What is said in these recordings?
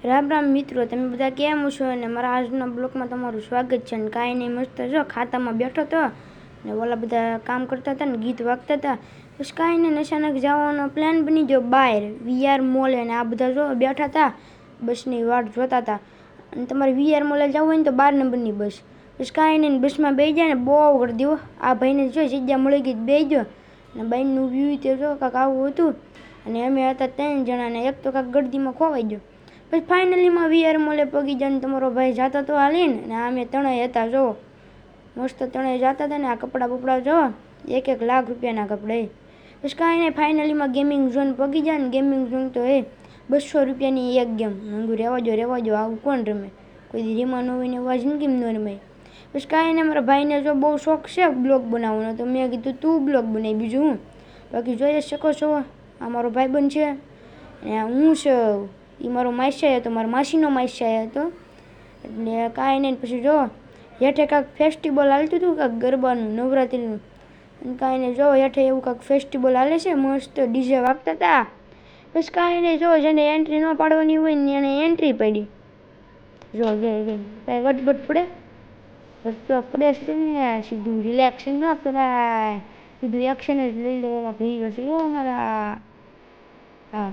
રામ રામ મિત્રો, તમે બધા કેમ છો? અને મારા આજના બ્લોગમાં તમારું સ્વાગત છે. અને કાંઈ નહીં, મસ્ત જો ખાતામાં બેઠો હતો ને ઓલા બધા કામ કરતા હતા ને ગીત વાગતા હતા. પછી કાંઈ નહીં, અચાનક જવાનો પ્લાન બની ગયો બહાર વીઆર મોલ. અને આ બધા જો બેઠા હતા, બસની વાટ જોતા હતા. અને તમારે વીઆર મોલે જવું હોય ને તો 12 નંબરની બસ. પછી કાંઈ નહીં, બસમાં બેસી જાય ને બહુ ગરદી હો. આ ભાઈને જો જગ્યા મળી ગઈ, બેસી ગયો. અને બાઈકનું વ્યૂ તે જો કાંક આવું હતું. અને અમે હતા 3 જણા ને એક તો કાંક ગરદીમાં ખોવાઈ ગયો. પછી ફાઇનલીમાં વીઆર મોલે પગી જાય. તમારો ભાઈ જતો તો હાલીને, ને અમે ત્રણેય હતા જો મસ્ત ત્રણેય જતા હતા. ને આ કપડાં બપડા જો 1-1 લાખ રૂપિયાના કપડાં. પછી કાંઈ નહીં, ફાઇનલીમાં ગેમિંગ ઝોન પગી જાય. ને ગેમિંગ ઝોન તો 200 રૂપિયાની એક ગેમ. મંગુ રહેવા દો આવું કોણ રમે? કોઈ દી રીમા ન હોય ને એવા જિંદગી ન રમાય. પછી કાંઈ નહીં, મારા ભાઈને જો બહુ શોખ છે બ્લોગ બનાવવાનો, તો મેં કીધું તું બ્લોગ બનાવી, બીજું હું. બાકી જોઈ શકો છો, આ મારો ભાઈબંધ છે અને હું છે, એ મારો માસ્યા હતો, મારા માસીનો માસ્યા હતો. એટલે કાંઈ નહીં. પછી જો હેઠે કાંઈક ફેસ્ટિવલ હાલતું હતું, કાંઈક ગરબાનું નવરાત્રિનું. અને કાંઈ નહીં, જો હેઠે એવું કાંઈક ફેસ્ટિવલ હાલે છે, મસ્ત ડીજે વાગતા હતા. પછી કાંઈ નહીં, જો જેને એન્ટ્રી ન પાડવાની હોય ને એને એન્ટ્રી પડી. જો કાંઈ વટબટ પડે પડે છે ને, સીધું રિલેક્શન ન કરાય, સીધું એક્શન જ લઈ લેવા થઈ છે મારા. હા,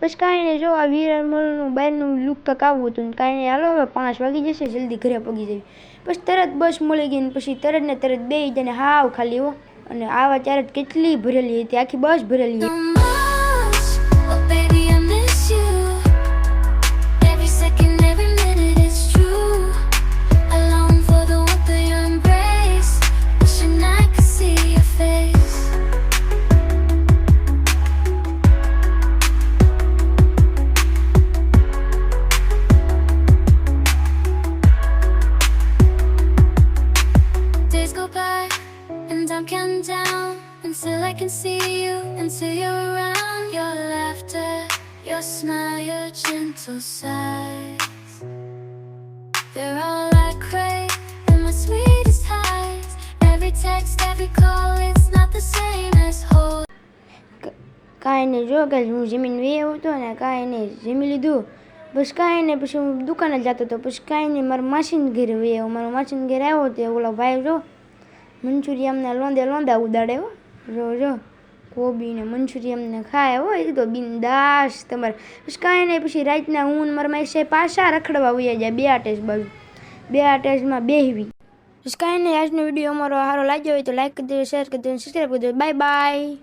પછી કાંઈ નહીં, જો આ વીઆર મોલનું બહારનું લુક કાંક આવું હતું. કાંઈ નહીં, હાલો હવે 5 વાગી જશે, જલ્દી ઘરે પગી જવી. પછી તરત બસ મળી ગઈ ને પછી તરત ને તરત બેસી જાય ને હાવ ખાલી હો. અને આવા ત્યારે કેટલી ભરેલી હતી, આખી બસ ભરેલી હતી. I'm counting down until I can see you, until you're around. Your laughter, your smile, your gentle sighs, they're all I crave in my sweetest highs. Every text, every call, it's not the same as home. કાંઈ નહીં, જો કે હું જમીન way હતો ને કાંઈ નહીં જમી લીધું. બસ કાંઈ નહીં, પછી હું દુકાને જતો હતો. પછી કાંઈ નહીં, મારા માસીને ઘરે વે આવ્યો. મારા માસીને ઘરે આવ્યો તે ઓલા ભાઈ જો મંચુરિયમને લોંદા ઉડાડે હો. જો કોબી ને મંચુરિયમને ખાય હોય એ તો બિંદાસ તમારે. પછી કાંઈ નહીં, પછી રાતના હું મારા માસી પાછા રખડવા વયા જાય 2 અટેચ બાજુ, 2 અટેચમાં બેહવી. પછી કાંઈ નહીં, આજનો વિડીયો અમારો સારો લાગ્યો હોય તો લાઈક કરી દેજો, શેર કરી દેજો, સબસ્ક્રાઈબ કરી દેજો. Bye bye.